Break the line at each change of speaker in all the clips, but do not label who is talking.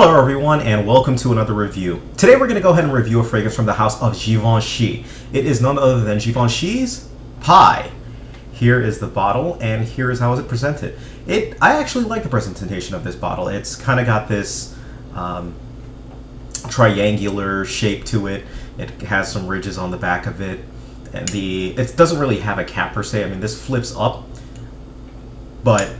Hello everyone and welcome to another review. Today we're going to go ahead and review a fragrance from the house of Givenchy. It is none other than Givenchy's Pie. Here is the bottle and here is how it's presented. I actually like the presentation of this bottle. It's kind of got this triangular shape to it. It has some ridges on the back of it. And it doesn't really have a cap per se. I mean, this flips up, but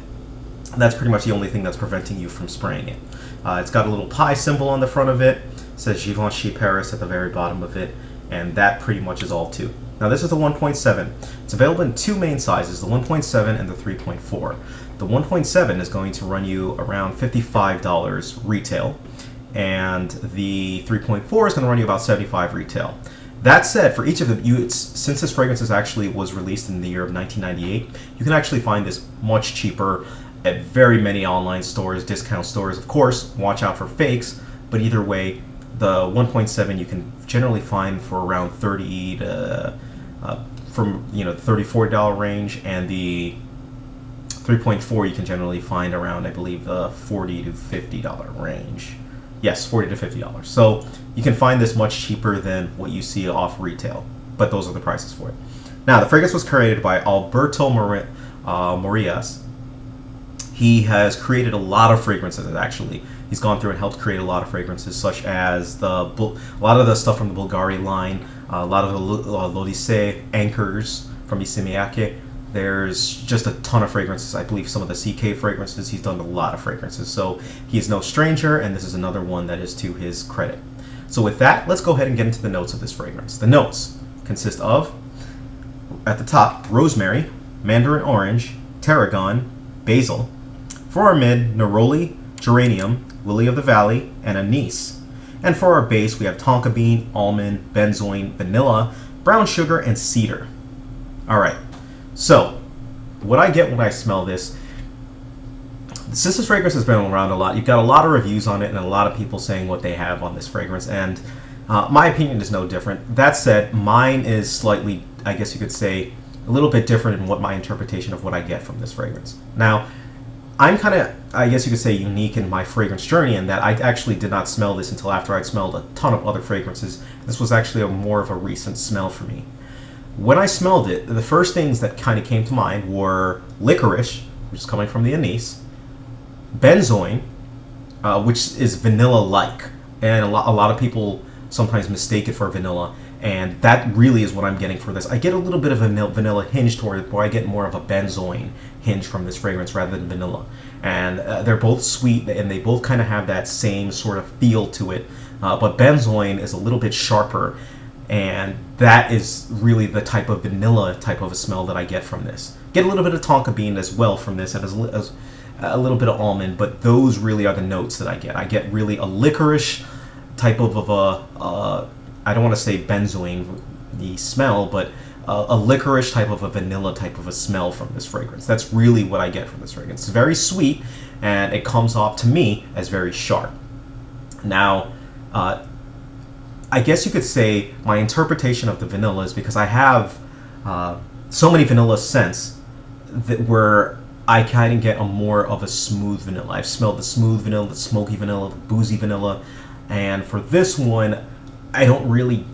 that's pretty much the only thing that's preventing you from spraying it. It's got a little pie symbol on the front of it. It says Givenchy Paris at the very bottom of it, and that pretty much is all too. Now this is the 1.7. It's available in two main sizes, the 1.7 and the 3.4. The 1.7 is going to run you around $55 retail, and the 3.4 is going to run you about $75 retail. That said, for each of them, since this fragrance was released in the year of 1998, you can actually find this much cheaper at very many online stores, discount stores. Of course, watch out for fakes, but either way, the 1.7 you can generally find for around $30 to $34 range, and the 3.4 you can generally find around, I believe, the $40 to $50 range. Yes, $40 to $50. So you can find this much cheaper than what you see off retail, but those are the prices for it. Now, the fragrance was created by Alberto Morias. He has created a lot of fragrances, actually. He's gone through and helped create a lot of fragrances, such as a lot of the stuff from the Bulgari line, a lot of the l'Odyssée anchors from Isimiake. There's just a ton of fragrances. I believe some of the CK fragrances. He's done a lot of fragrances. So he's no stranger, and this is another one that is to his credit. So with that, let's go ahead and get into the notes of this fragrance. The notes consist of, at the top, rosemary, mandarin orange, tarragon, basil. For our mid, neroli, geranium, lily of the valley, and anise. And for our base, we have tonka bean, almond, benzoin, vanilla, brown sugar, and cedar. Alright, so what I get when I smell this, since this fragrance has been around a lot, you've got a lot of reviews on it and a lot of people saying what they have on this fragrance, and my opinion is no different. That said, mine is slightly, I guess you could say, a little bit different in what my interpretation of what I get from this fragrance. Now, I'm kind of, I guess you could say, unique in my fragrance journey in that I actually did not smell this until after I'd smelled a ton of other fragrances. This was actually more of a recent smell for me. When I smelled it, the first things that kind of came to mind were licorice, which is coming from the anise, benzoin, which is vanilla-like, and a lot of people sometimes mistake it for vanilla, and that really is what I'm getting for this. I get a little bit of a vanilla hinge toward it, but I get more of a benzoin hinge from this fragrance rather than vanilla. And they're both sweet, and they both kind of have that same sort of feel to it, but benzoin is a little bit sharper, and that is really the type of vanilla type of a smell that I get from this. Get a little bit of tonka bean as well from this, and as a little bit of almond, but those really are the notes that I get. I get really a licorice type of a I don't want to say benzoin, the smell, but a licorice type of a vanilla type of a smell from this fragrance. That's really what I get from this fragrance. It's very sweet, and it comes off to me as very sharp. Now, I guess you could say my interpretation of the vanilla is because I have so many vanilla scents where I kind of get a more of a smooth vanilla. I've smelled the smooth vanilla, the smoky vanilla, the boozy vanilla, and for this one, I don't really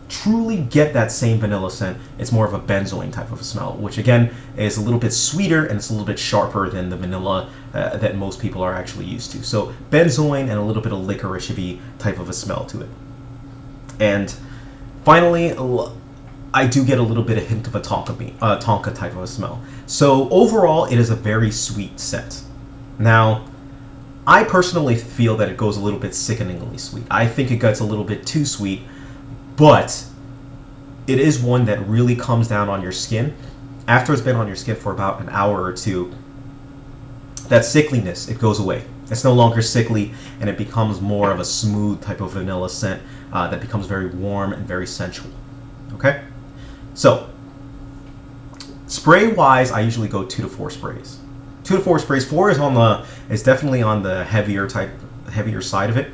truly get that same vanilla scent. It's more of a benzoin type of a smell, which again is a little bit sweeter and it's a little bit sharper than the vanilla that most people are actually used to. So benzoin and a little bit of licorice-y type of a smell to it. And finally, I do get a little bit of hint of a tonka type of a smell. So overall, it is a very sweet scent. Now, I personally feel that it goes a little bit sickeningly sweet. I think it gets a little bit too sweet, but it is one that really comes down on your skin. After it's been on your skin for about an hour or two, that sickliness, it goes away. It's no longer sickly, and it becomes more of a smooth type of vanilla scent that becomes very warm and very sensual. Okay? So, spray-wise, I usually go 2 to 4 sprays. 2 to 4 sprays. 4 is definitely on the heavier side of it,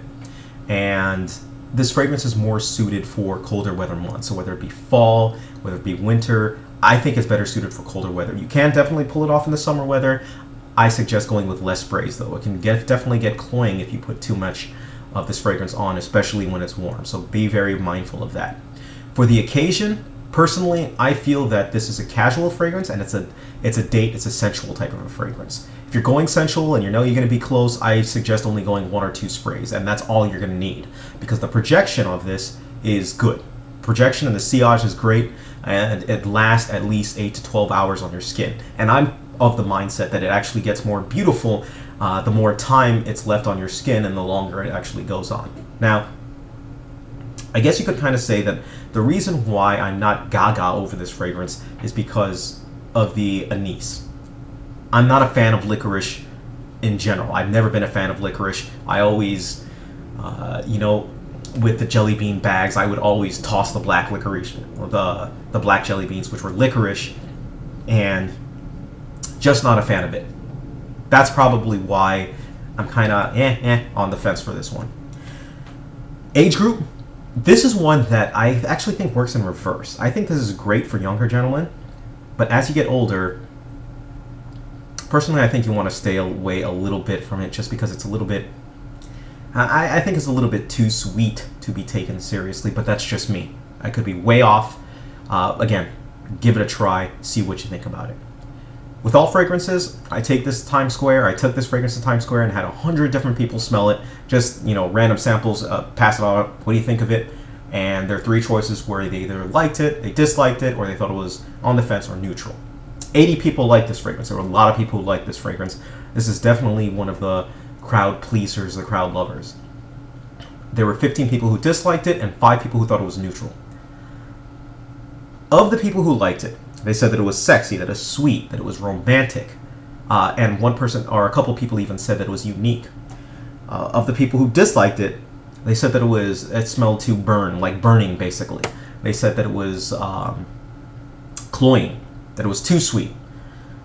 and this fragrance is more suited for colder weather months. So whether it be fall, whether it be winter, I think it's better suited for colder weather. You can definitely pull it off in the summer weather. I suggest going with less sprays, though. It can definitely get cloying if you put too much of this fragrance on, especially when it's warm. So be very mindful of that. For the occasion, personally, I feel that this is a casual fragrance, and it's a sensual type of a fragrance. If you're going sensual and you know you're going to be close, I suggest only going 1 or 2 sprays, and that's all you're going to need, because the projection of this is good. Projection and the sillage is great, and it lasts at least 8 to 12 hours on your skin. And I'm of the mindset that it actually gets more beautiful the more time it's left on your skin and the longer it actually goes on. Now, I guess you could kind of say that the reason why I'm not gaga over this fragrance is because of the anise. I'm not a fan of licorice in general. I've never been a fan of licorice. I always, with the jelly bean bags, I would always toss the black licorice, or the black jelly beans, which were licorice, and just not a fan of it. That's probably why I'm kind of on the fence for this one. Age group. This is one that I actually think works in reverse. I think this is great for younger gentlemen, but as you get older, personally, I think you want to stay away a little bit from it, just because it's a little bit, I think it's a little bit too sweet to be taken seriously, but that's just me. I could be way off. Again, give it a try, see what you think about it. With all fragrances, I took this to Times Square and had 100 different people smell it. Just, random samples, pass it on. What do you think of it? And their 3 choices were they either liked it, they disliked it, or they thought it was on the fence or neutral. 80 people liked this fragrance. There were a lot of people who liked this fragrance. This is definitely one of the crowd pleasers, the crowd lovers. There were 15 people who disliked it and 5 people who thought it was neutral. Of the people who liked it, they said that it was sexy, that it was sweet, that it was romantic. And one person, or a couple people even said that it was unique. Of the people who disliked it, they said that it smelled too burning basically. They said that it was cloying, that it was too sweet.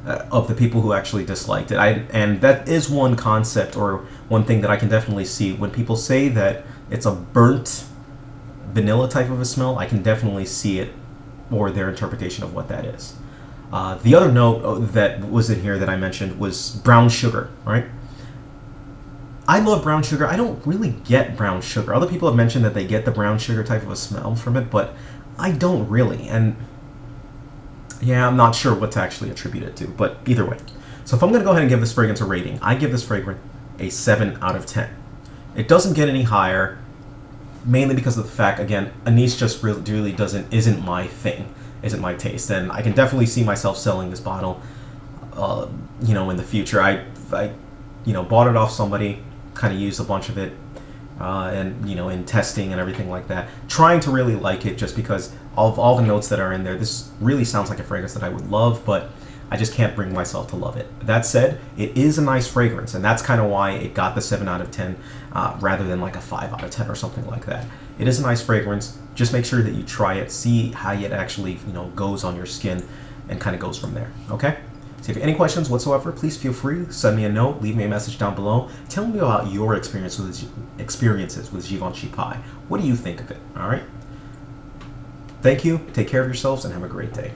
Of the people who actually disliked it. And that is one concept or one thing that I can definitely see. When people say that it's a burnt vanilla type of a smell, I can definitely see it, or their interpretation of what that is. The other note that was in here that I mentioned was brown sugar, right? I love brown sugar. I don't really get brown sugar. Other people have mentioned that they get the brown sugar type of a smell from it, but I don't really. And yeah, I'm not sure what to actually attribute it to, but either way. So if I'm going to go ahead and give this fragrance a rating, I give this fragrance a 7 out of 10. It doesn't get any higher, mainly because of the fact, again, anise just really isn't my thing, isn't my taste, and I can definitely see myself selling this bottle, in the future. I bought it off somebody, kind of used a bunch of it, and in testing and everything like that, trying to really like it, just because of all the notes that are in there. This really sounds like a fragrance that I would love, but I just can't bring myself to love it. That said, it is a nice fragrance, and that's kind of why it got the 7 out of 10 rather than like a 5 out of 10 or something like that. It is a nice fragrance. Just make sure that you try it, see how it actually goes on your skin, and kind of goes from there. Okay? So if you have any questions whatsoever, please feel free to send me a note, leave me a message down below. Tell me about your experiences with Givenchy Pie. What do you think of it? All right? Thank you. Take care of yourselves and have a great day.